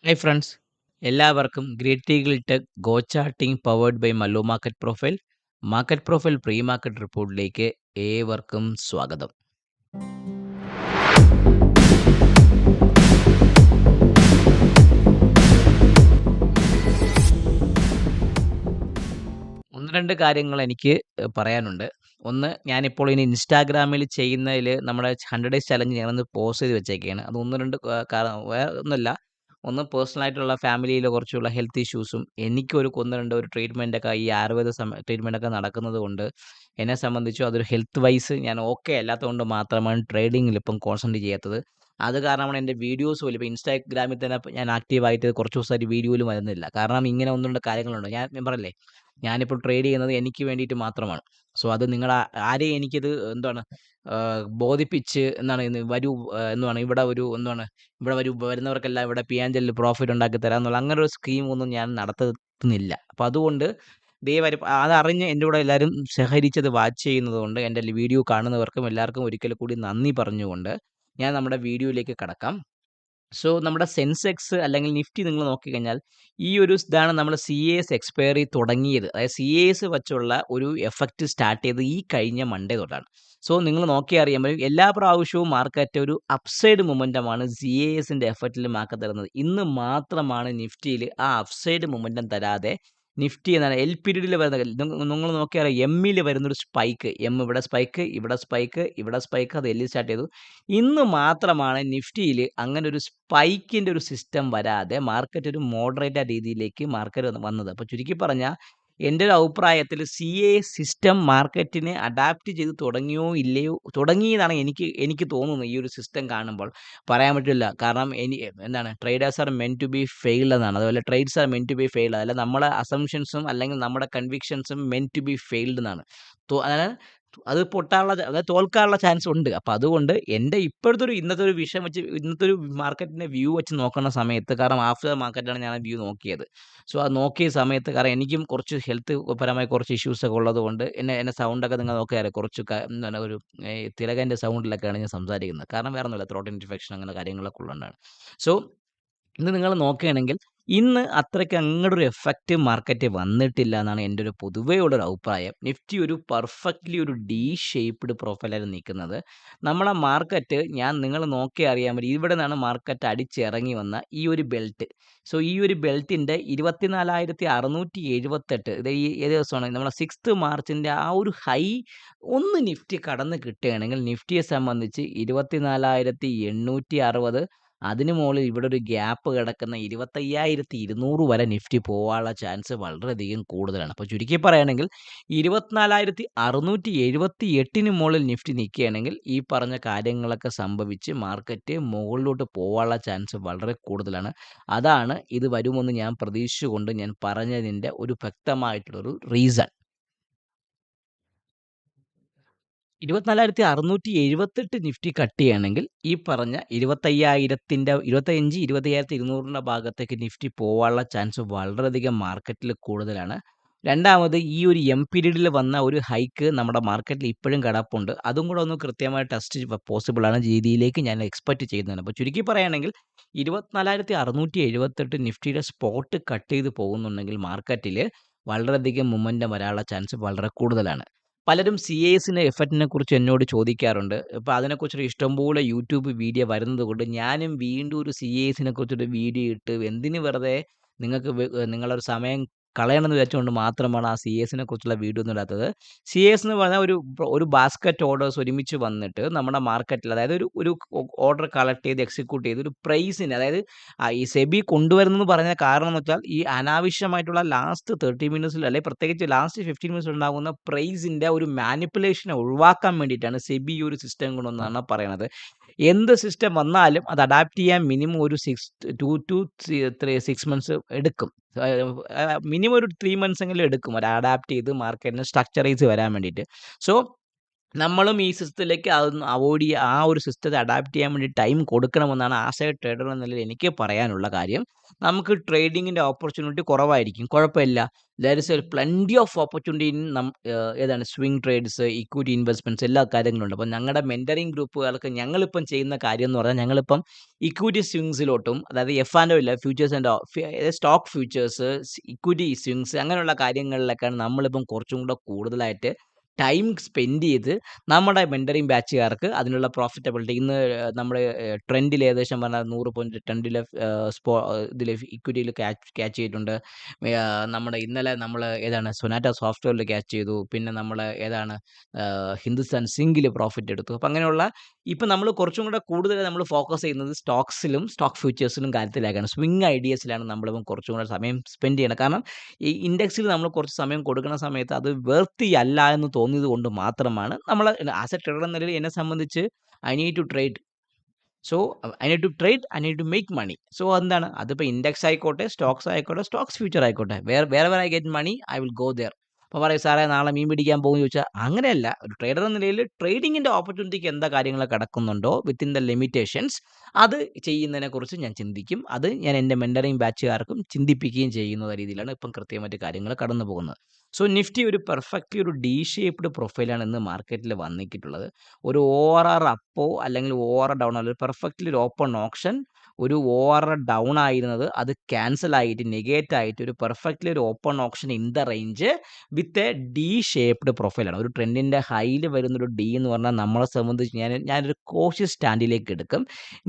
Hi friends, എല്ലാവർക്കും greet eagle tech go charting powered by Mallu market profile pre market റിപ്പോർട്ടിലേക്ക് ഏവർക്കും സ്വാഗതം. ഒന്ന് രണ്ട് കാര്യങ്ങൾ എനിക്ക് പറയാനുണ്ട്. ഒന്ന്, ഞാനിപ്പോൾ ഇനി ഇൻസ്റ്റാഗ്രാമിൽ ചെയ്യുന്നതിൽ നമ്മുടെ 100 ഡേയ്സ് ചലഞ്ച് ഞാനൊന്ന് പോസ്റ്റ് ചെയ്ത് വെച്ചേക്കുകയാണ്. അത് ഒന്ന് രണ്ട് വേറെ ഒന്നുമല്ല. ഒന്ന് പേഴ്സണലായിട്ടുള്ള ഫാമിലിയിലെ കുറച്ചുള്ള ഹെൽത്ത് ഇഷ്യൂസും എനിക്കൊരു ഒന്ന് രണ്ട് ഒരു ട്രീറ്റ്മെൻറ്റൊക്കെ ഈ ആയുർവേദ ട്രീറ്റ്മെൻറ്റൊക്കെ നടക്കുന്നത് കൊണ്ട് എന്നെ സംബന്ധിച്ചും അതൊരു ഹെൽത്ത് വൈസ് ഞാൻ ഓക്കെ അല്ലാത്തതുകൊണ്ട് മാത്രമാണ് ട്രേഡിങ്ങിൽ ഇപ്പം കോൺസെൻട്രേറ്റ് ചെയ്യാത്തത്. അത് കാരണമാണ് എൻ്റെ വീഡിയോസ് പോലും ഇപ്പോൾ ഇൻസ്റ്റാഗ്രാമിൽ തന്നെ ഞാൻ ആക്റ്റീവായിട്ട് കുറച്ച് ദിവസമായിട്ട് വീഡിയോയിലും വരുന്നില്ല. കാരണം ഇങ്ങനെ ഒന്ന് രണ്ട് കാര്യങ്ങളുണ്ട്. ഞാൻ പറഞ്ഞില്ലേ, ഞാനിപ്പോൾ ട്രേഡ് ചെയ്യുന്നത് എനിക്ക് വേണ്ടിയിട്ട് മാത്രമാണ്. സോ അത് ആരെയും എനിക്കിത് എന്താണ് ബോധിപ്പിച്ച് വരൂ, ഇവിടെ വരൂ, വരുന്നവർക്കെല്ലാം ഇവിടെ പിയാഞ്ചലിൽ പ്രോഫിറ്റ് ഉണ്ടാക്കി തരാം എന്നുള്ള അങ്ങനെ ഒരു സ്കീമൊന്നും ഞാൻ നടത്തുന്നില്ല. അപ്പോൾ അതുകൊണ്ട് ദയവായി അതറിഞ്ഞ് എൻ്റെ കൂടെ എല്ലാവരും സഹകരിച്ചത് വാച്ച് ചെയ്യുന്നത് കൊണ്ട് എൻ്റെ വീഡിയോ കാണുന്നവർക്കും എല്ലാവർക്കും ഒരിക്കൽ കൂടി നന്ദി പറഞ്ഞുകൊണ്ട് ഞാൻ നമ്മുടെ വീഡിയോയിലേക്ക് കടക്കാം. സോ നമ്മുടെ സെൻസെക്സ് അല്ലെങ്കിൽ നിഫ്റ്റി നിങ്ങൾ നോക്കിക്കഴിഞ്ഞാൽ ഇതാണ് നമ്മുടെ CAS എക്സ്പയറി തുടങ്ങിയത്. അതായത് CAS വെച്ചുള്ള ഒരു എഫക്റ്റ് സ്റ്റാർട്ട് ചെയ്തത് ഈ കഴിഞ്ഞ മൺഡേ തൊട്ടാണ്. സോ നിങ്ങൾ നോക്കിയാൽ അറിയാൻ പറ്റും, എല്ലാ പ്രാവശ്യവും മാർക്കറ്റ് ഒരു അപ്സൈഡ് മൊമെൻറ്റമാണ് CASൻ്റെ എഫക്റ്റിൽ മാർക്കറ്റ് തരുന്നത്. ഇന്ന് മാത്രമാണ് നിഫ്റ്റിയിൽ ആ അപ്സൈഡ് മൊമെൻറ്റം തരാതെ നിഫ്റ്റി എന്താണ് എൽ പീരീഡിൽ വരുന്ന നിങ്ങൾ നോക്കിയാൽ എമ്മിൽ വരുന്നൊരു സ്പൈക്ക്, ഇവിടെ സ്പൈക്ക്, ഇവിടെ സ്പൈക്ക്, ഇവിടെ സ്പൈക്ക്, അത് എല്ലിൽ സ്റ്റാർട്ട് ചെയ്തു. ഇന്ന് മാത്രമാണ് നിഫ്റ്റിയിൽ അങ്ങനെ ഒരു സ്പൈക്കിൻ്റെ ഒരു സിസ്റ്റം വരാതെ മാർക്കറ്റ് ഒരു മോഡറേറ്റ് രീതിയിലേക്ക് മാർക്കറ്റ് വന്നത്. അപ്പോൾ ചുരുക്കി പറഞ്ഞാൽ എൻ്റെ ഒരു അഭിപ്രായത്തിൽ സിസ്റ്റം മാർക്കറ്റിനെ അഡാപ്റ്റ് ചെയ്ത് തുടങ്ങിയോ ഇല്ലയോ, തുടങ്ങിയതാണ് എനിക്ക് തോന്നുന്നത്. ഈ ഒരു സിസ്റ്റം കാണുമ്പോൾ പറയാൻ പറ്റില്ല. കാരണം traders are meant to be failed എന്നാണ്. അതുപോലെ trades are meant to be failed, അല്ല നമ്മുടെ അസംഷൻസും അല്ലെങ്കിൽ നമ്മുടെ കൺവിക്ഷൻസും മെൻ ടു ബി ഫെയിൽഡ് എന്നാണ്. അതായത് അത് അതായത് തോൽക്കാനുള്ള ചാൻസ് ഉണ്ട്. അപ്പോൾ അതുകൊണ്ട് എൻ്റെ ഇന്നത്തെ ഒരു വിഷയം വെച്ച്, ഇന്നത്തെ ഒരു മാർക്കറ്റിൻ്റെ വ്യൂ വെച്ച് നോക്കുന്ന സമയത്ത്, കാരണം ആഫ്റ്റർ മാർക്കറ്റാണ് ഞാൻ വ്യൂ നോക്കിയത്. സോ അത് നോക്കിയ സമയത്ത്, കാരണം എനിക്കും കുറച്ച് ഹെൽത്ത് പരമായി കുറച്ച് ഇഷ്യൂസൊക്കെ ഉള്ളതുകൊണ്ട് എൻ്റെ സൗണ്ടൊക്കെ നിങ്ങൾ നോക്കിയാൽ കുറച്ച് ഒരു തിലകൻ്റെ സൗണ്ടിലൊക്കെയാണ് ഞാൻ സംസാരിക്കുന്നത്. കാരണം വേറെ ഒന്നുമില്ല, ത്രോട്ട് ഇൻഫെക്ഷൻ അങ്ങനെ കാര്യങ്ങളൊക്കെ ഉള്ളതുകൊണ്ടാണ്. സോ ഇന്ന് നിങ്ങൾ നോക്കുകയാണെങ്കിൽ ഇന്ന് അത്രയ്ക്ക് അങ്ങോട്ടൊരു എഫക്റ്റ് മാർക്കറ്റ് വന്നിട്ടില്ല എന്നാണ് എൻ്റെ ഒരു പൊതുവേ ഉള്ളൊരു അഭിപ്രായം. നിഫ്റ്റി ഒരു പെർഫെക്റ്റ്ലി ഒരു ഡി ഷേപ്പ്ഡ് പ്രൊഫൈലായിരുന്നു നിൽക്കുന്നത്. നമ്മളെ മാർക്കറ്റ് നിങ്ങൾ നോക്കിയാൽ അറിയാൻ പറ്റും, ഇവിടെ നിന്നാണ് മാർക്കറ്റ് അടിച്ചിറങ്ങി വന്ന ഈ ഒരു ബെൽറ്റ്. സോ ഈ ഒരു ബെൽറ്റിൻ്റെ 24,678, ഇത് ഏത് ദിവസമാണ്, നമ്മളെ 6th മാർച്ചിൻ്റെ ആ ഒരു ഹൈ ഒന്ന് നിഫ്റ്റി കടന്ന് കിട്ടുകയാണെങ്കിൽ നിഫ്റ്റിയെ സംബന്ധിച്ച് 24,860, അതിന് മുകളിൽ ഇവിടെ ഒരു ഗ്യാപ്പ് കിടക്കുന്ന 25,200 വരെ നിഫ്റ്റി പോകാനുള്ള ചാൻസ് വളരെയധികം കൂടുതലാണ്. അപ്പോൾ ചുരുക്കി പറയുകയാണെങ്കിൽ 24,678 മുകളിൽ നിഫ്റ്റി നിൽക്കുകയാണെങ്കിൽ ഈ പറഞ്ഞ കാര്യങ്ങളൊക്കെ സംഭവിച്ച് മാർക്കറ്റ് മുകളിലോട്ട് പോകാനുള്ള ചാൻസ് വളരെ കൂടുതലാണ്. അതാണ് ഇത് വരുമെന്ന് ഞാൻ പ്രതീക്ഷിച്ചുകൊണ്ട് ഞാൻ പറഞ്ഞതിൻ്റെ ഒരു വ്യക്തമായിട്ടുള്ളൊരു റീസൺ. 24,678 നിഫ്റ്റി കട്ട് ചെയ്യുകയാണെങ്കിൽ ഈ പറഞ്ഞ 25,200 ഭാഗത്തേക്ക് നിഫ്റ്റി പോകാനുള്ള ചാൻസ് വളരെയധികം മാർക്കറ്റിൽ കൂടുതലാണ്. രണ്ടാമത്, ഈ ഒരു പീരീഡിൽ വന്ന ഒരു ഹൈക്ക് നമ്മുടെ മാർക്കറ്റിൽ ഇപ്പോഴും കിടപ്പുണ്ട്. അതും കൂടെ ഒന്ന് കൃത്യമായി ടെസ്റ്റ് പോസിബിൾ ആണ് രീതിയിലേക്ക് ഞാൻ എക്സ്പെക്റ്റ് ചെയ്യുന്നതാണ്. അപ്പോൾ ചുരുക്കി പറയുകയാണെങ്കിൽ 24,678 നിഫ്റ്റിയുടെ സ്പോട്ട് കട്ട് ചെയ്ത് പോകുന്നുണ്ടെങ്കിൽ മാർക്കറ്റിൽ വളരെയധികം മൊമെൻറ്റം വരാനുള്ള ചാൻസ് വളരെ കൂടുതലാണ്. പലരും CASൻ്റെ എഫക്റ്റിനെ കുറിച്ച് എന്നോട് ചോദിക്കാറുണ്ട്. അപ്പോൾ അതിനെക്കുറിച്ചൊരു ഇഷ്ടംപോലെ യൂട്യൂബ് വീഡിയോ വരുന്നത് കൊണ്ട് ഞാനും വീണ്ടും ഒരു CASനെ കുറിച്ചൊരു വീഡിയോ ഇട്ട് എന്തിന് വെറുതെ നിങ്ങളൊരു സമയം കളയണമെന്ന് വിചാരിച്ചുകൊണ്ട് മാത്രമാണ് ആ CASനെ കുറിച്ചുള്ള വീഡിയോ ഒന്നും ഇടാത്തത്. CAS എന്ന് പറഞ്ഞാൽ ഒരു ബാസ്ക്കറ്റ് ഓർഡേഴ്സ് ഒരുമിച്ച് വന്നിട്ട് നമ്മുടെ മാർക്കറ്റിൽ, അതായത് ഒരു ഓർഡർ കളക്ട് ചെയ്ത് എക്സിക്യൂട്ട് ചെയ്ത് ഒരു പ്രൈസിന്, അതായത് ഈ സെബി കൊണ്ടുവരുന്നെന്ന് പറഞ്ഞ കാരണം എന്ന് വെച്ചാൽ ഈ അനാവശ്യമായിട്ടുള്ള ലാസ്റ്റ് 30 മിനിറ്റ്സിൽ, അല്ലെങ്കിൽ പ്രത്യേകിച്ച് ലാസ്റ്റ് 15 മിനിറ്റ്സിൽ ഉണ്ടാകുന്ന പ്രൈസിൻ്റെ ഒരു മാനിപ്പുലേഷനെ ഒഴിവാക്കാൻ വേണ്ടിയിട്ടാണ് സെബി ഈ ഒരു സിസ്റ്റം കൊണ്ടുവന്നാണ് പറയണത്. എന്ത് സിസ്റ്റം വന്നാലും അത് അഡാപ്റ്റ് ചെയ്യാൻ മിനിമം ഒരു 2 to 6 മന്ത്സ് എടുക്കും. മിനിമം ഒരു 3 മന്ത്സ് എങ്കിലും എടുക്കും അത് അഡാപ്റ്റ് ചെയ്ത് മാർക്കറ്റിന് സ്ട്രക്ചറൈസ് വരാൻ വേണ്ടിയിട്ട്. സോ നമ്മളും ഈ സിസ്റ്റത്തിലേക്ക് അതൊന്ന് അവോയ്ഡ് ചെയ്യുക, ആ ഒരു സിസ്റ്റത്തെ അഡാപ്റ്റ് ചെയ്യാൻ വേണ്ടി ടൈം കൊടുക്കണമെന്നാണ് ആസ് എ ട്രേഡർ എന്ന നിലയിൽ എനിക്ക് പറയാനുള്ള കാര്യം. നമുക്ക് ട്രേഡിങ്ങിൻ്റെ ഓപ്പർച്യൂണിറ്റി കുറവായിരിക്കും, കുഴപ്പമില്ല. There is A plenty of opportunity in ഏതാണ് സ്വിംഗ് ട്രേഡ്സ്, ഇക്വിറ്റി ഇൻവെസ്റ്റ്മെന്റ്സ്, എല്ലാ കാര്യങ്ങളുണ്ട്. അപ്പോൾ ഞങ്ങളുടെ മെന്ററിംഗ് ഗ്രൂപ്പുകൾക്ക് ഞങ്ങളിപ്പം ചെയ്യുന്ന കാര്യം എന്ന് പറഞ്ഞാൽ, ഞങ്ങളിപ്പം ഇക്വിറ്റി സ്വിങ്സിലോട്ടും, അതായത് എഫ് ആൻഡ് ഇല്ല, futures and stock futures, equity swings, അങ്ങനെയുള്ള കാര്യങ്ങളിലൊക്കെയാണ് നമ്മളിപ്പം കുറച്ചും കൂടെ കൂടുതലായിട്ട് ടൈം സ്പെൻഡ് ചെയ്ത് നമ്മുടെ മെന്ററിംഗ് ബാച്ചുകാർക്ക് അതിനുള്ള പ്രോഫിറ്റബിലിറ്റി, ഇന്ന് നമ്മൾ ട്രെൻഡിൽ ഏകദേശം പറഞ്ഞാൽ 100 പോയിന്റ് ട്രെൻഡിലെ ഇതിൽ ഇക്വിറ്റിയിൽ ക്യാച്ച് ചെയ്തിട്ടുണ്ട്. നമ്മുടെ ഇന്നലെ നമ്മൾ ഏതാണ് സൊനാറ്റ സോഫ്റ്റ്വെയറിൽ ക്യാച്ച് ചെയ്തു. പിന്നെ നമ്മൾ ഏതാണ് ഹിന്ദുസ്ഥാൻ സിങ്കിൽ പ്രോഫിറ്റ് എടുത്തു. അപ്പം അങ്ങനെയുള്ള ഇപ്പം നമ്മൾ കുറച്ചും കൂടെ കൂടുതൽ നമ്മൾ ഫോക്കസ് ചെയ്യുന്നത് സ്റ്റോക്സിലും സ്റ്റോക്ക് ഫ്യൂച്ചേഴ്സിലും കാര്യത്തിലേക്കാണ്. സ്വിംഗ് ഐഡിയസിലാണ് നമ്മളിപ്പം കുറച്ചും കൂടെ സമയം സ്പെൻഡ് ചെയ്യണം. കാരണം ഈ ഇൻഡെക്സിൽ നമ്മൾ കുറച്ച് സമയം കൊടുക്കുന്ന സമയത്ത് അത് വേർത്തി അല്ല എന്ന് തോന്നിയത് കൊണ്ട് മാത്രമാണ് നമ്മൾ ആസ് എ ട്രേഡർ എന്ന നിലയിൽ എന്നെ സംബന്ധിച്ച് I need to trade. So I need to trade, I need to make money. So എന്താണ്, അതിപ്പോൾ ഇൻഡെക്സ് ആയിക്കോട്ടെ, സ്റ്റോക്സ് ആയിക്കോട്ടെ, സ്റ്റോക്സ് ഫ്യൂച്ചർ ആയിക്കോട്ടെ, വേറെ I get money I will go there. അപ്പോൾ പറയും സാറേ നാളെ മീൻ പിടിക്കാൻ പോകുമെന്ന് ചോദിച്ചാൽ, അങ്ങനെയല്ല. ഒരു ട്രേഡർ എന്ന നിലയിൽ ട്രേഡിങ്ങിൻ്റെ ഓപ്പർച്യൂണിറ്റിക്ക് എന്താ കാര്യങ്ങൾ കിടക്കുന്നുണ്ടോ വിത്തിൻ ദ ലിമിറ്റേഷൻസ്, അത് ചെയ്യുന്നതിനെക്കുറിച്ച് ഞാൻ ചിന്തിക്കും. അത് ഞാൻ എൻ്റെ മെൻറ്ററിങ് ബാച്ചുകാർക്കും ചിന്തിപ്പിക്കുകയും ചെയ്യുന്ന രീതിയിലാണ് ഇപ്പം കൃത്യമായിട്ട് കാര്യങ്ങൾ കടന്നു പോകുന്നത്. സോ നിഫ്റ്റി ഒരു പെർഫെക്റ്റ്ലി ഒരു ഡി ഷേപ്ഡ് പ്രൊഫൈലാണ് ഇന്ന് മാർക്കറ്റിൽ വന്നിട്ടുള്ളത്. ഒരു ORR അപ്പോ അല്ലെങ്കിൽ ORR ഡൗൺ അല്ല, പെർഫെക്റ്റ്ലി ഒരു ഓപ്പൺ ഓപ്ഷൻ. ഒരു ORR ഡൗൺ ആയിരുന്നത് അത് ക്യാൻസൽ ആയിട്ട് നെഗേറ്റ് ആയിട്ട് ഒരു പെർഫെക്റ്റ്ലി ഒരു open option in the range with a D shaped പ്രൊഫൈലാണ്. ഒരു ട്രെൻഡിൻ്റെ ഹൈയിൽ വരുന്നൊരു ഡി എന്ന് പറഞ്ഞാൽ നമ്മളെ സംബന്ധിച്ച് ഞാനൊരു കോഷ്യസ് സ്റ്റാൻഡിലേക്ക് എടുക്കും.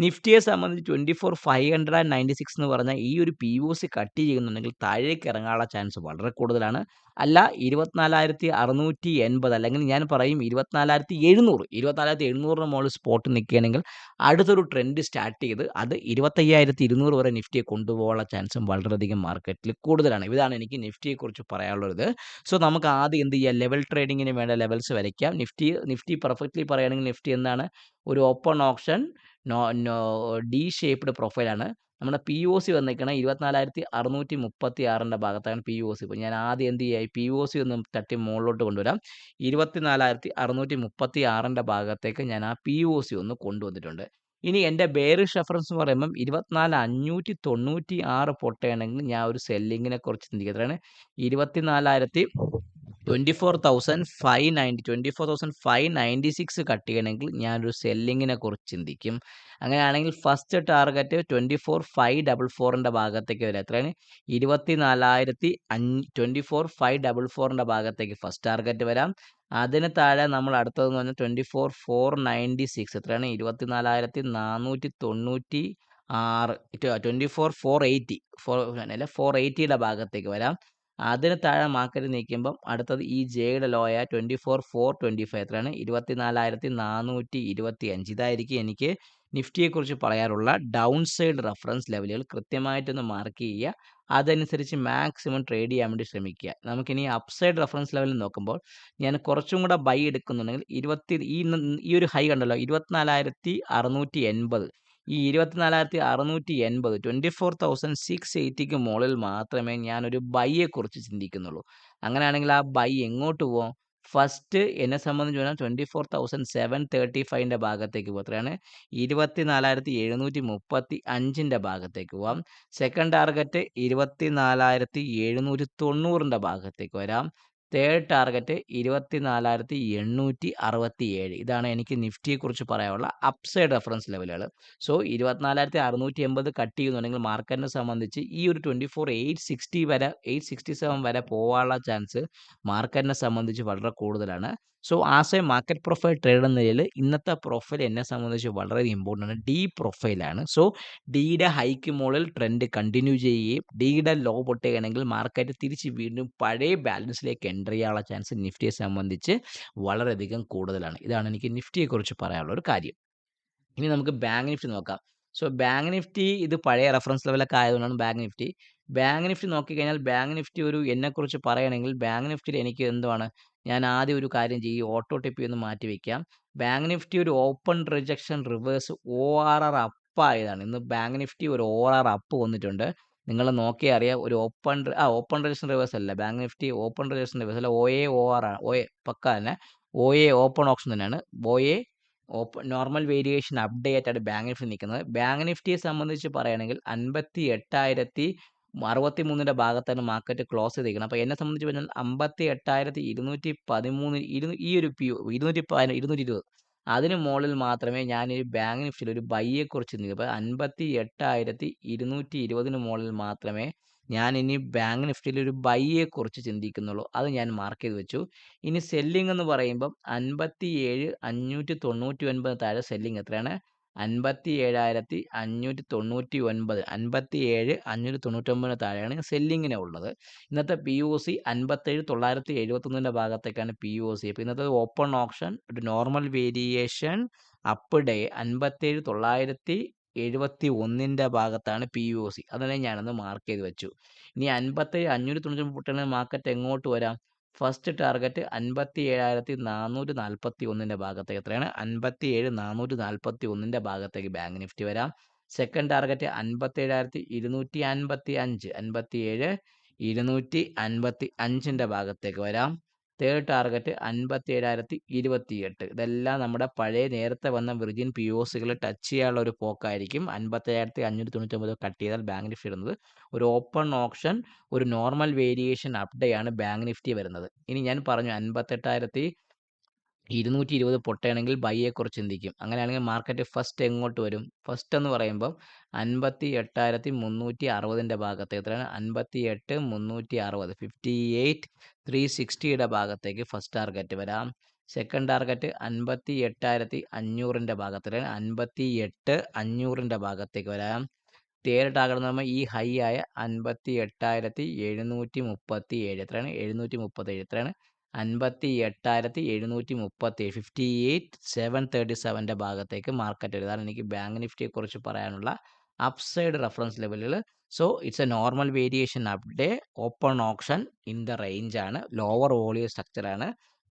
നിഫ്റ്റിയെ സംബന്ധിച്ച് 24,596 എന്ന് പറഞ്ഞാൽ ഈ ഒരു POC കട്ട് ചെയ്യുന്നുണ്ടെങ്കിൽ താഴേക്ക് ഇറങ്ങാനുള്ള ചാൻസ് വളരെ കൂടുതലാണ്. അല്ല 24,680 അല്ലെങ്കിൽ ഞാൻ പറയും 24,700, 24,700 മുകളിൽ സ്പോട്ട് നിൽക്കുകയാണെങ്കിൽ അടുത്തൊരു ട്രെൻഡ് സ്റ്റാർട്ട് ചെയ്ത് അത് 25,200 വരെ നിഫ്റ്റിയെ കൊണ്ടുപോകാനുള്ള ചാൻസും വളരെയധികം മാർക്കറ്റിൽ കൂടുതലാണ്. ഇതാണ് എനിക്ക് നിഫ്റ്റിയെക്കുറിച്ച് പറയാനുള്ളത്. സോ നമുക്ക് ആദ്യം എന്ത് ചെയ്യാം, ലെവൽ ട്രേഡിങ്ങിന് വേണ്ട ലെവൽസ് വരയ്ക്കാം. നിഫ്റ്റി പെർഫെക്റ്റ്ലി പറയുകയാണെങ്കിൽ നിഫ്റ്റി എന്താണ്, ഒരു ഓപ്പൺ ഓപ്ഷൻ ഡി ഷേപ്ഡ് പ്രൊഫൈലാണ്. നമ്മുടെ POC വന്നിരിക്കണം 24,636 ഭാഗത്താണ് POC. ഇപ്പോൾ ഞാൻ ആദ്യം എന്ത് ചെയ്യാം, POC ഒന്ന് തട്ടി മുകളിലോട്ട് കൊണ്ടുവരാം. 24,636 ഭാഗത്തേക്ക് ഞാൻ ആ POC ഒന്ന് കൊണ്ടുവന്നിട്ടുണ്ട്. ഇനി എൻ്റെ ബെയറിഷ് റെഫറൻസ് എന്ന് പറയുമ്പം 24,596 പൊട്ടയാണെങ്കിൽ ഞാൻ ഒരു സെല്ലിങ്ങിനെ കുറിച്ച് ചിന്തിക്കുക. എത്രയാണ്, 24,596 കട്ട് ചെയ്യണമെങ്കിൽ ഞാനൊരു സെല്ലിങ്ങിനെ കുറിച്ച് ചിന്തിക്കും. അങ്ങനെയാണെങ്കിൽ ഫസ്റ്റ് ടാർഗറ്റ് 24,544 ഭാഗത്തേക്ക് വരാം. എത്രയാണ്, 24,544 ഭാഗത്തേക്ക് ഫസ്റ്റ് ടാർഗറ്റ് വരാം. അതിന് താഴെ നമ്മൾ അടുത്തതെന്ന് പറഞ്ഞാൽ 24,496, എത്രയാണ്, 24,496, 24,480 അല്ല 480യുടെ ഭാഗത്തേക്ക് വരാം. അതിന് താഴെ മാർക്കറ്റ് നിൽക്കുമ്പം അടുത്തത് ഈ ജെയുടെ ലോയ 24,425, എത്രയാണ്, 24,425. ഇതായിരിക്കും എനിക്ക് നിഫ്റ്റിയെക്കുറിച്ച് പറയാനുള്ള ഡൗൺ സൈഡ് റെഫറൻസ് ലെവലുകൾ. കൃത്യമായിട്ടൊന്ന് മാർക്ക് ചെയ്യുക, അതനുസരിച്ച് മാക്സിമം ട്രേഡ് ചെയ്യാൻ വേണ്ടി ശ്രമിക്കുക. നമുക്കിനി അപ്സൈഡ് റെഫറൻസ് ലെവലിൽ നോക്കുമ്പോൾ ഞാൻ കുറച്ചും കൂടെ ബൈ എടുക്കുന്നുണ്ടെങ്കിൽ ഈ ഒരു ഹൈ കണ്ടല്ലോ, 24,680, ഈ 24,680 24,680ക്ക് മുകളിൽ മാത്രമേ ഞാനൊരു ബൈയെക്കുറിച്ച് ചിന്തിക്കുന്നുള്ളൂ. അങ്ങനെയാണെങ്കിൽ ആ ബൈ എങ്ങോട്ട് പോകാം, ഫസ്റ്റ് എന്നെ സംബന്ധിച്ച് പറഞ്ഞാൽ 24,735 ഭാഗത്തേക്ക് പോകും. എത്രയാണ്, 24,735 ഭാഗത്തേക്ക് പോവാം. സെക്കൻഡ് ടാർഗറ്റ് 24,790 ഭാഗത്തേക്ക് വരാം. Third target 24,867. ഇതാണ് എനിക്ക് നിഫ്റ്റിയെക്കുറിച്ച് പറയാനുള്ള അപ്സൈഡ് റെഫറൻസ് ലെവലുകൾ. സോ 24,680 കട്ട് ചെയ്യുന്നുണ്ടെങ്കിൽ മാർക്കറ്റിനെ സംബന്ധിച്ച് ഈ ഒരു 24,860 വരെ 867 വരെ പോകാനുള്ള ചാൻസ് മാർക്കറ്റിനെ സംബന്ധിച്ച് വളരെ കൂടുതലാണ്. So as A market profile trade എന്ന നിലയിൽ ഇന്നത്തെ പ്രൊഫൈൽ എന്നെ സംബന്ധിച്ച് വളരെ ഇമ്പോർട്ടൻ്റ് ആണ്. ഡി പ്രൊഫൈലാണ്. സോ ഡിയുടെ ഹൈക്ക് മുകളിൽ ട്രെൻഡ് കണ്ടിന്യൂ ചെയ്യുകയും ഡിയുടെ ലോ പൊട്ടുകയാണെങ്കിൽ മാർക്കറ്റ് തിരിച്ച് വീണ്ടും പഴയ ബാലൻസിലേക്ക് എൻ്റർ ചെയ്യാനുള്ള ചാൻസ് നിഫ്റ്റിയെ സംബന്ധിച്ച് വളരെയധികം കൂടുതലാണ്. ഇതാണ് എനിക്ക് നിഫ്റ്റിയെക്കുറിച്ച് പറയാനുള്ള ഒരു കാര്യം. ഇനി നമുക്ക് ബാങ്ക് നിഫ്റ്റി നോക്കാം. സോ ബാങ്ക് നിഫ്റ്റി ഇത് പഴയ റെഫറൻസ് ലെവലൊക്കെ ആയതുകൊണ്ടാണ് ബാങ്ക് നിഫ്റ്റി നോക്കിക്കഴിഞ്ഞാൽ ബാങ്ക് നിഫ്റ്റി ഒരു എന്നെക്കുറിച്ച് പറയുകയാണെങ്കിൽ ബാങ്ക് നിഫ്റ്റിയിൽ എനിക്ക് എന്തുവാണ്, ഞാൻ ആദ്യം ഒരു കാര്യം ചെയ്യും, ഓട്ടോ ടിപ്പി ഒന്ന് മാറ്റി വയ്ക്കാം. ബാങ്ക് നിഫ്റ്റി ഒരു open rejection reverse ORR up ആയതാണ്. ഇന്ന് ബാങ്ക് നിഫ്റ്റി ഒരു ORR അപ്പ് വന്നിട്ടുണ്ട്. നിങ്ങൾ നോക്കിയാൽ അറിയാം, ഒരു ഓപ്പൺ റിജക്ഷൻ റിവേഴ്സ് അല്ല bank Nifty, open rejection reverse അല്ല, OA OR ആണ്, OA പക്ക തന്നെ OA ഓപ്പൺ ഓപ്ഷൻ തന്നെയാണ്. OA നോർമൽ വേരിയേഷൻ അപ്ഡേറ്റ് ആയിട്ട് ബാങ്ക് നിഫ്റ്റി നിൽക്കുന്നത്. ബാങ്ക് നിഫ്റ്റിയെ സംബന്ധിച്ച് പറയുകയാണെങ്കിൽ 58,063 ഭാഗത്താണ് മാർക്കറ്റ് ക്ലോസ് ചെയ്തിരിക്കുന്നത്. അപ്പോൾ എന്നെ സംബന്ധിച്ച് പറഞ്ഞാൽ 58,213 ഈ ഒരു 220 അതിന് മുകളിൽ മാത്രമേ ഞാൻ ഈ ബാങ്ക് നിഫ്റ്റിയിൽ ഒരു ബൈയെ കുറിച്ച് ചിന്തിക്കൂ. അപ്പോൾ 58,220 മുകളിൽ മാത്രമേ ഞാൻ ഇനി ബാങ്ക് നിഫ്റ്റിയിൽ ഒരു ബൈയെ കുറിച്ച് ചിന്തിക്കുന്നുള്ളൂ. അത് ഞാൻ മാർക്ക് ചെയ്ത് വെച്ചു. ഇനി സെല്ലിംഗ് എന്ന് പറയുമ്പം 57,599 താഴെ സെല്ലിംഗ് എത്രയാണ്? 57,599 57,599 താഴെയാണ് സെല്ലിങ്ങിന് ഉള്ളത്. ഇന്നത്തെ POC 57,971 ഭാഗത്തേക്കാണ് POC. അപ്പോൾ ഇന്നത്തെ ഓപ്പൺ ഓപ്ഷൻ ഒരു നോർമൽ വേരിയേഷൻ അപ്പ് ഡേ 57,971 ഭാഗത്താണ് POC. അതിനെ ഞാനൊന്ന് മാർക്ക് ചെയ്ത് വെച്ചു. ഇനി 57,599 പൊട്ടണ മാർക്കറ്റ് എങ്ങോട്ട് വരാം? ഫസ്റ്റ് ടാർഗറ്റ് 57,441 ഭാഗത്തേക്ക് എത്രയാണ്? 57,441 ഭാഗത്തേക്ക് ബാങ്ക് നിഫ്റ്റി വരാം. സെക്കൻഡ് ടാർഗറ്റ് 57,255 57,255 ഭാഗത്തേക്ക് വരാം. Third target 57,028. ഇതെല്ലാം നമ്മുടെ പഴയ നേരത്തെ വന്ന വിർജിൻ POCകൾ ടച്ച് ചെയ്യാനുള്ള ഒരു പോക്കായിരിക്കും. 57,599 കട്ട് ചെയ്താൽ ബാങ്ക് നിഫ്റ്റി വരുന്നത് ഒരു ഓപ്പൺ ഓപ്ഷൻ ഒരു നോർമൽ വേരിയേഷൻ അപ്ഡേയാണ് ബാങ്ക് നിഫ്റ്റി വരുന്നത്. ഇനി ഞാൻ പറഞ്ഞു 58,220 പൊട്ടുകയാണെങ്കിൽ ബൈയെ കുറിച്ച് ചിന്തിക്കും. അങ്ങനെയാണെങ്കിൽ മാർക്കറ്റ് ഫസ്റ്റ് എങ്ങോട്ട് വരും? ഫസ്റ്റ് എന്ന് പറയുമ്പം 58,360 ഭാഗത്തേക്ക് എത്രയാണ്? 58,360 58,360 ഭാഗത്തേക്ക് ഫസ്റ്റ് ടാർഗറ്റ് വരാം. സെക്കൻഡ് ടാർഗറ്റ് 58,500 ഭാഗത്തിലാണ് 58,500 ഭാഗത്തേക്ക് വരാം. തേർഡ് ടാർഗറ്റ് എന്ന് പറയുമ്പോൾ ഈ ഹൈ ആയ 58,737 എത്രയാണ്? 737 എത്രയാണ്? 58,737 58,737 ഭാഗത്തേക്ക് മാർക്കറ്റ് വരും. ഇതാണ് എനിക്ക് ബാങ്ക് നിഫ്റ്റിയെ കുറിച്ച് പറയാനുള്ള അപ്സൈഡ് റെഫറൻസ് ലെവലുകൾ. So it's a normal variation up day open option in the range ആണ്. ലോവർ വോളിയം സ്ട്രക്ചർ ആണ്.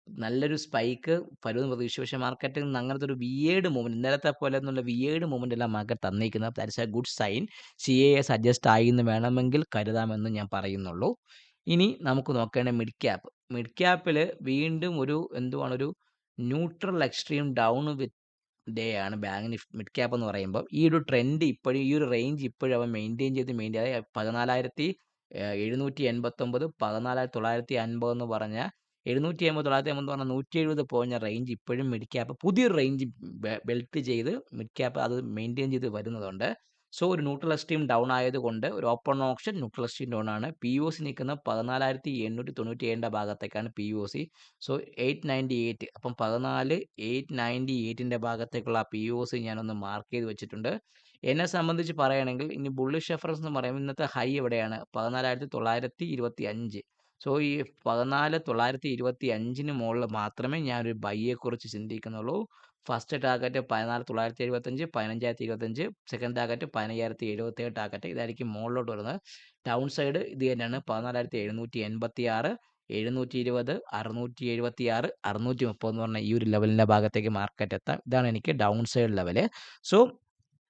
നല്ലൊരു സ്പൈക്ക് വരുമെന്ന് പ്രതീക്ഷിച്ചു. പക്ഷേ മാർക്കറ്റിൽ നിന്ന് അങ്ങനത്തെ ഒരു വിയേഡ് മൂവ്മെന്റ് ഇന്നലത്തെ പോലെ എന്നുള്ള വിയേഡ് മൂവ്മെന്റ് എല്ലാം മാർക്കറ്റ് തന്നിരിക്കുന്നത്. That's a good sign. CAS adjust ആയി എന്ന് വേണമെങ്കിൽ കരുതാമെന്ന് ഞാൻ പറയുന്നുള്ളൂ. ഇനി നമുക്ക് നോക്കേണ്ട മിഡ് ക്യാപ്പ്. മിഡ് ക്യാപ്പിൽ വീണ്ടും ഒരു ഒരു neutral extreme down with day ആണ് ബാങ്ക് നിഫ്റ്റി മിഡ് ക്യാപ്പ് എന്ന് പറയുമ്പോൾ ഈ ഒരു ട്രെൻഡ് ഇപ്പോഴും ഈ ഒരു റേഞ്ച് ഇപ്പോഴും അവൻ മെയിൻറ്റെയിൻ ചെയ്ത് 14,789 14,950 എന്ന് പറഞ്ഞ 780 950 പറഞ്ഞ 170 പോയിന്റ് റേഞ്ച് ഇപ്പോഴും മിഡ് ക്യാപ്പ് പുതിയൊരു റേഞ്ച് ബെൽറ്റ് ചെയ്ത് മിഡ് ക്യാപ്പ് അത് മെയിൻറ്റെയിൻ ചെയ്ത് വരുന്നതുകൊണ്ട്. സോ ഒരു ന്യൂട്രൽ എക്സ്ട്രീം ഡൗൺ ആയതുകൊണ്ട് ഒരു open option neutral extreme down ആണ്. POC നിൽക്കുന്ന 14,897 ഭാഗത്തേക്കാണ് POC. സോ 898 അപ്പം 14,898 ഭാഗത്തേക്കുള്ള POC ഞാനൊന്ന് മാർക്ക് ചെയ്ത് വെച്ചിട്ടുണ്ട്. എന്നെ സംബന്ധിച്ച് പറയുകയാണെങ്കിൽ ഇനി ബുള്ളിഷ് റെഫറൻസ് എന്ന് പറയുമ്പോൾ ഇന്നത്തെ ഹൈ എവിടെയാണ്? 14,925. സോ ഈ 14,925 മുകളിൽ മാത്രമേ ഞാനൊരു ബൈയെ കുറിച്ച് ചിന്തിക്കുന്നുള്ളൂ. First target 14,975 15,025 second target 15,077 target ഇതായിരിക്കും മുകളിലോട്ട് വരുന്നത്. ഡൗൺ സൈഡ് ഇത് തന്നെയാണ് 14,786 720 676 630 എന്ന് പറഞ്ഞ ഈ ഒരു ലെവലിൻ്റെ ഭാഗത്തേക്ക് മാർക്കറ്റ് എത്താം. ഇതാണ് എനിക്ക് ഡൗൺ സൈഡ് ലെവല്. സോ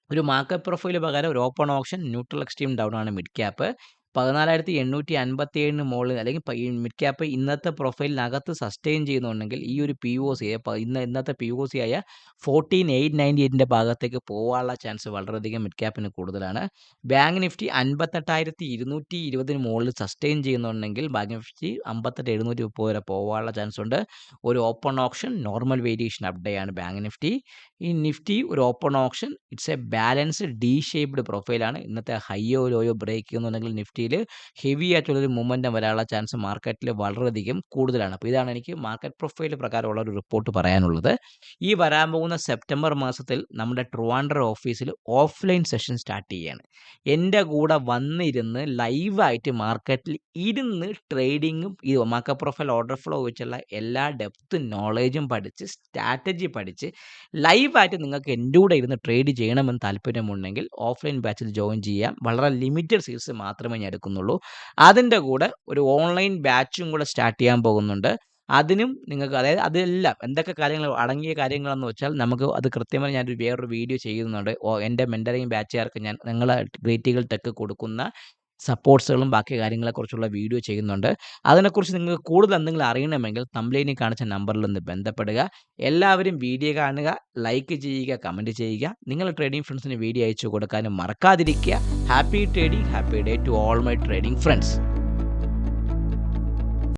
ഒരു മാർക്കറ്റ് പ്രൊഫൈൽ പ്രകാരം ഒരു open option neutral extreme down ആണ് മിഡ് ക്യാപ്പ്. 14,857 മുകളിൽ അല്ലെങ്കിൽ ഈ മിഡ് ക്യാപ്പ് ഇന്നത്തെ പ്രൊഫൈലിനകത്ത് സസ്റ്റെയിൻ ചെയ്യുന്നുണ്ടെങ്കിൽ ഈ ഒരു POC ഇന്നത്തെ POC ആയ 14,898 ഭാഗത്തേക്ക് പോകാനുള്ള ചാൻസ് വളരെയധികം മിഡ് ക്യാപ്പിന് കൂടുതലാണ്. ബാങ്ക് നിഫ്റ്റി 58,220 മുകളിൽ സസ്റ്റെയിൻ ചെയ്യുന്നുണ്ടെങ്കിൽ ബാങ്ക് നിഫ്റ്റി 58,730 വരെ പോകാനുള്ള ചാൻസ് ഉണ്ട്. ഒരു open option normal variation up day ആണ് ബാങ്ക് നിഫ്റ്റി. ഈ നിഫ്റ്റി ഒരു open option it's a balanced D shaped പ്രൊഫൈലാണ്. ഇന്നത്തെ ഹൈയോ ലോയോ ബ്രേക്ക് ചെയ്യുന്നുണ്ടെങ്കിൽ നിഫ്റ്റിയിൽ ഹെവി ആയിട്ടുള്ളൊരു മൂവ്മെൻറ്റം വരാനുള്ള ചാൻസ് മാർക്കറ്റിൽ വളരെയധികം കൂടുതലാണ്. അപ്പോൾ ഇതാണ് എനിക്ക് മാർക്കറ്റ് പ്രൊഫൈൽ പ്രകാരമുള്ള ഒരു റിപ്പോർട്ട് പറയാനുള്ളത്. ഈ വരാൻ പോകുന്ന സെപ്റ്റംബർ മാസത്തിൽ നമ്മുടെ ട്രിവാൻഡ്രം ഓഫീസിൽ ഓഫ്ലൈൻ സെഷൻ സ്റ്റാർട്ട് ചെയ്യുകയാണ്. എൻ്റെ കൂടെ വന്നിരുന്ന് ലൈവായിട്ട് മാർക്കറ്റിൽ ഇരുന്ന് ട്രേഡിങ്ങും ഈ മാർക്കറ്റ് പ്രൊഫൈൽ ഓർഡർ ഫ്ലോ വെച്ചുള്ള എല്ലാ ഡെപ്ത് നോളേജും പഠിച്ച് സ്ട്രാറ്റജി പഠിച്ച് ലൈവായിട്ട് നിങ്ങൾക്ക് എൻ്റെ കൂടെ ഇരുന്ന് ട്രേഡ് ചെയ്യണമെന്ന് താല്പര്യമുണ്ടെങ്കിൽ ഓഫ്ലൈൻ ബാച്ചിൽ ജോയിൻ ചെയ്യാം. വളരെ ലിമിറ്റഡ് സീറ്റ്സ് മാത്രമേ ഞാൻ എടുക്കുന്നുള്ളൂ. അതിൻ്റെ കൂടെ ഒരു ഓൺലൈൻ ബാച്ചും കൂടെ സ്റ്റാർട്ട് ചെയ്യാൻ പോകുന്നുണ്ട്. അതിനും നിങ്ങൾക്ക് അതായത് അതെല്ലാം എന്തൊക്കെ കാര്യങ്ങൾ അടങ്ങിയ കാര്യങ്ങളെന്ന് വെച്ചാൽ നമുക്ക് അത് കൃത്യമായി ഞാനൊരു വേറൊരു വീഡിയോ ചെയ്യുന്നുണ്ട്. എൻ്റെ മെൻറ്ററിങ് ബാച്ചുകാർക്ക് ഞാൻ നിങ്ങളെ ഗ്രേറ്റ് ഈഗിൾ ടെക് കൊടുക്കുന്ന സപ്പോർട്ട്സുകളും ബാക്കി കാര്യങ്ങളെക്കുറിച്ചുള്ള വീഡിയോ ചെയ്യുന്നുണ്ട്. അതിനെക്കുറിച്ച് നിങ്ങൾക്ക് കൂടുതൽ എന്തെങ്കിലും അറിയണമെങ്കിൽ തംബ്നെയിലിൽ കാണിച്ച നമ്പറിൽ ഒന്ന് ബന്ധപ്പെടുക. എല്ലാവരും വീഡിയോ കാണുക, ലൈക്ക് ചെയ്യുക, കമൻറ്റ് ചെയ്യുക. നിങ്ങളുടെ ട്രേഡിംഗ് ഫ്രണ്ട്സിന് വീഡിയോ അയച്ചു കൊടുക്കാനും മറക്കാതിരിക്കുക. Happy trading, happy day to all my trading friends.